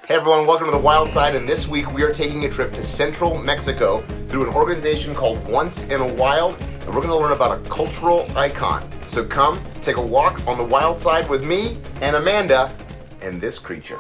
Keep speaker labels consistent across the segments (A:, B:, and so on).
A: Hey everyone, welcome to the Wild Side, and this week we are taking a trip to central Mexico through an organization called Once in a Wild, and we're going to learn about a cultural icon. So come, take a walk on the Wild Side with me and Amanda and this creature.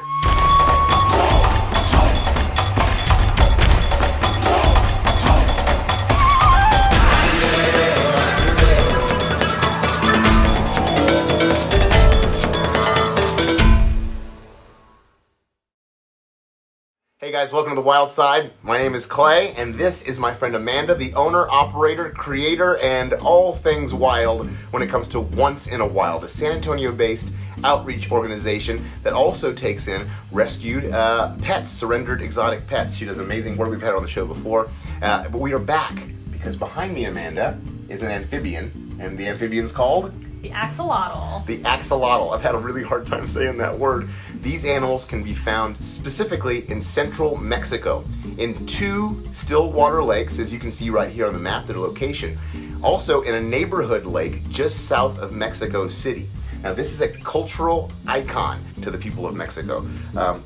A: Hey guys, welcome to the Wild Side. My name is Clay, and this is my friend Amanda, the owner, operator, creator, and all things wild when it comes to Once in a Wild, a San Antonio-based outreach organization that also takes in rescued pets, surrendered exotic pets. She does amazing work. We've had her on the show before, but we are back because behind me, Amanda, is an amphibian, and the amphibian's called?
B: The Axolotl.
A: The Axolotl. I've had a really hard time saying that word. These animals can be found specifically in central Mexico in 2 still water lakes, as you can see right here on the map, their location. Also in a neighborhood lake just south of Mexico City. Now this is a cultural icon to the people of Mexico.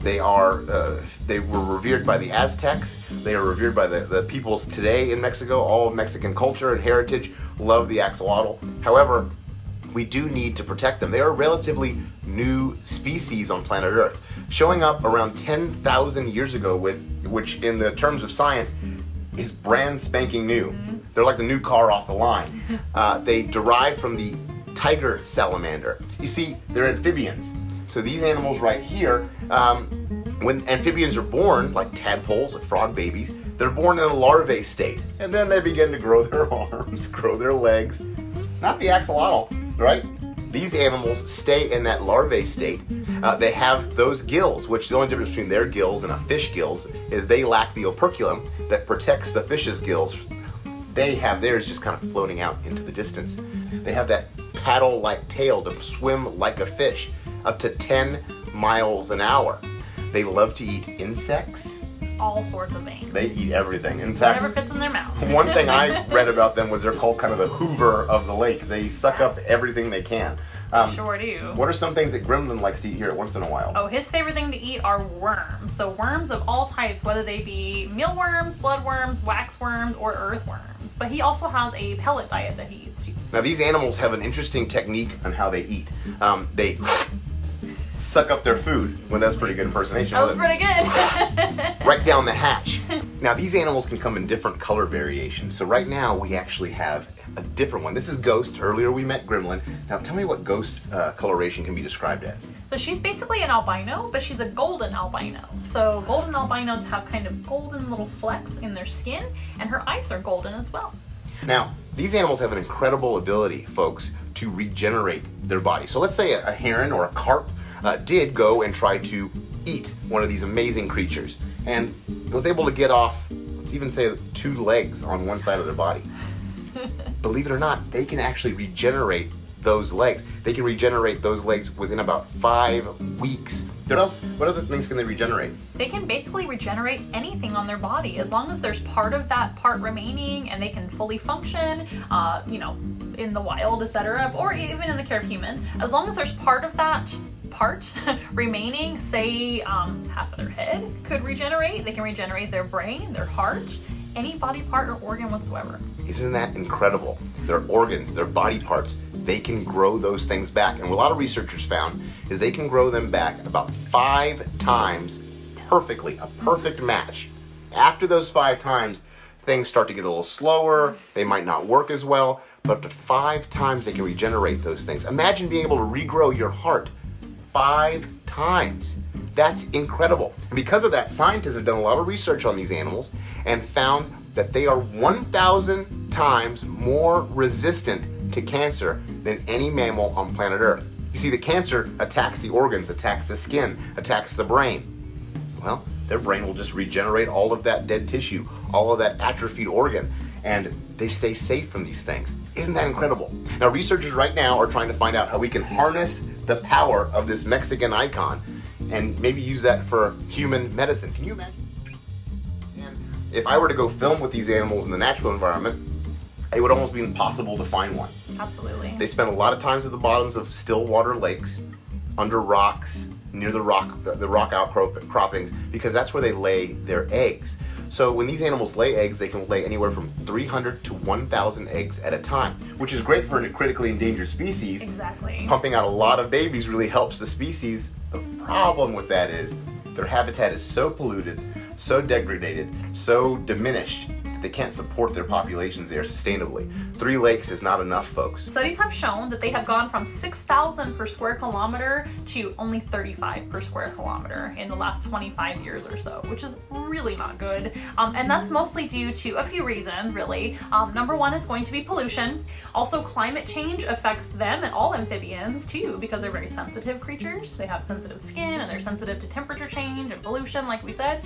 A: They were revered by the Aztecs. They are revered by the peoples today in Mexico. All of Mexican culture and heritage love the axolotl. However, we do need to protect them. They are a relatively new species on planet Earth, showing up around 10,000 years ago, which in the terms of science is brand spanking new. They're like the new car off the line. They derive from the tiger salamander. You see, they're amphibians. So these animals right here, when amphibians are born, like tadpoles, like frog babies, they're born in a larvae state. And then they begin to grow their arms, grow their legs. Not the axolotl, right? These animals stay in that larvae state. They have those gills, which the only difference between their gills and a fish gills is they lack the operculum that protects the fish's gills. They have theirs just kind of floating out into the distance. They have that paddle-like tail to swim like a fish, up to 10 miles an hour. They love to eat insects.
B: All sorts of things.
A: They eat everything. In fact,
B: whatever fits in their mouth.
A: One thing I read about them was they're called kind of the Hoover of the lake. They suck up everything they can.
B: Sure do.
A: What are some things that Gremlin likes to eat here Once in a Wild?
B: Oh, his favorite thing to eat are worms. So worms of all types, whether they be mealworms, bloodworms, waxworms, or earthworms. But he also has a pellet diet that he eats too.
A: Now these animals have an interesting technique on how they eat. They suck up their food. Well, that's pretty good impersonation.
B: That was pretty good.
A: Right down the hatch. Now these animals can come in different color variations. So right now we actually have a different one. This is Ghost. Earlier we met Gremlin. Now tell me what Ghost's coloration can be described as.
B: So she's basically an albino, but she's a golden albino. So golden albinos have kind of golden little flecks in their skin, and her eyes are golden as well.
A: Now, these animals have an incredible ability, folks, to regenerate their body. So let's say a heron or a carp did go and try to eat one of these amazing creatures, and was able to get off, let's even say 2 legs on one side of their body. Believe it or not, they can actually regenerate those legs. They can regenerate those legs within about 5 weeks. What other things can they regenerate?
B: They can basically regenerate anything on their body as long as there's part of that part remaining and they can fully function, in the wild, etc., or even in the care of human. As long as there's part of that part remaining, say half of their head could regenerate. They can regenerate their brain, their heart, any body part or organ whatsoever.
A: Isn't that incredible? Their organs, their body parts, they can grow those things back. And what a lot of researchers found is they can grow them back about 5 times perfectly, a perfect match. After those 5 times, things start to get a little slower, they might not work as well, but up to 5 times they can regenerate those things. Imagine being able to regrow your heart 5 times. That's incredible. And because of that, scientists have done a lot of research on these animals and found that they are 1,000 times more resistant to cancer than any mammal on planet Earth. You see, the cancer attacks the organs, attacks the skin, attacks the brain. Well, their brain will just regenerate all of that dead tissue, all of that atrophied organ, and they stay safe from these things. Isn't that incredible? Now, researchers right now are trying to find out how we can harness the power of this Mexican icon and maybe use that for human medicine. Can you imagine? And if I were to go film with these animals in the natural environment, it would almost be impossible to find one.
B: Absolutely.
A: They spend a lot of times at the bottoms of still water lakes, under rocks, near the rock outcroppings, because that's where they lay their eggs. So when these animals lay eggs, they can lay anywhere from 300 to 1,000 eggs at a time, which is great for a critically endangered species.
B: Exactly.
A: Pumping out a lot of babies really helps the species. The problem with that is their habitat is so polluted, so degraded, so diminished, they can't support their populations there sustainably. 3 lakes is not enough, folks.
B: Studies have shown that they have gone from 6,000 per square kilometer to only 35 per square kilometer in the last 25 years or so, which is really not good. And that's mostly due to a few reasons, really. Number one is going to be pollution. Also, climate change affects them and all amphibians too, because they're very sensitive creatures. They have sensitive skin and they're sensitive to temperature change and pollution, like we said.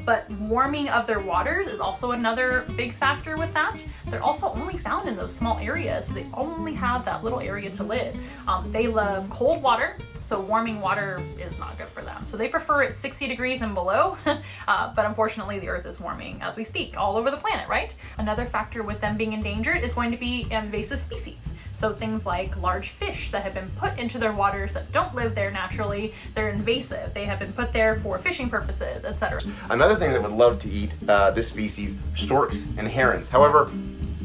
B: But warming of their waters is also another big factor with that. They're also only found in those small areas, so they only have that little area to live. They love cold water, so warming water is not good for them. So they prefer it 60 degrees and below, but unfortunately the Earth is warming as we speak all over the planet, right? Another factor with them being endangered is going to be invasive species. So things like large fish that have been put into their waters that don't live there naturally, they're invasive. They have been put there for fishing purposes, etc.
A: Another thing that would love to eat this species, storks and herons. However,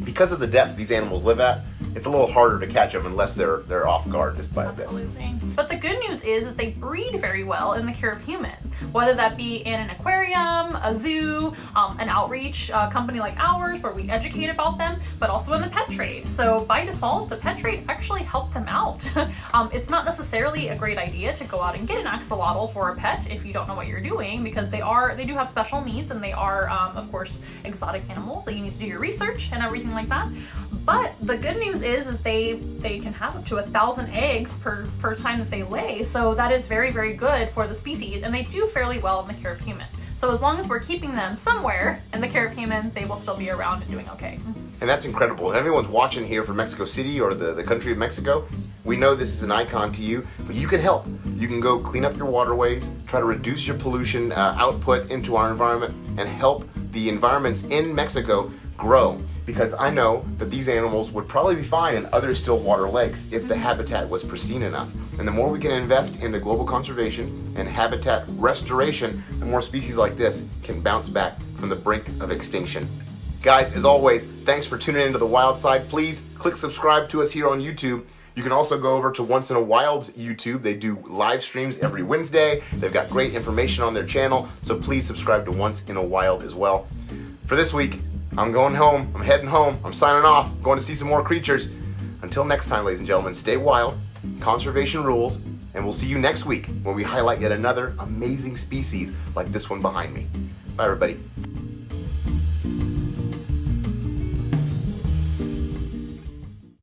A: because of the depth these animals live at, it's a little harder to catch them unless they're off guard just by a bit.
B: Absolutely. But the good news is that they breed very well in the care of humans, whether that be in an aquarium, a zoo, an outreach company like ours where we educate about them, but also in the pet trade. So by default, the pet trade actually helped them out. It's not necessarily a great idea to go out and get an axolotl for a pet if you don't know what you're doing, because they do have special needs, and they are, of course, exotic animals that you need to do your research and everything like that. But the good news is they can have up to 1,000 eggs per time that they lay. So that is very, very good for the species, and they do fairly well in the care of humans. So as long as we're keeping them somewhere in the care of humans, they will still be around and doing okay.
A: And that's incredible. And everyone's watching here from Mexico City or the country of Mexico, we know this is an icon to you, but you can help. You can go clean up your waterways, try to reduce your pollution output into our environment, and help the environments in Mexico grow. Because I know that these animals would probably be fine in other still water lakes if the habitat was pristine enough. And the more we can invest into global conservation and habitat restoration, the more species like this can bounce back from the brink of extinction. Guys, as always, thanks for tuning into The Wild Side. Please click subscribe to us here on YouTube. You can also go over to Once in a Wild's YouTube. They do live streams every Wednesday. They've got great information on their channel, so please subscribe to Once in a Wild as well. For this week, I'm going home. I'm heading home. I'm signing off. Going to see some more creatures. Until next time, ladies and gentlemen, stay wild. Conservation rules. And we'll see you next week when we highlight yet another amazing species like this one behind me. Bye, everybody.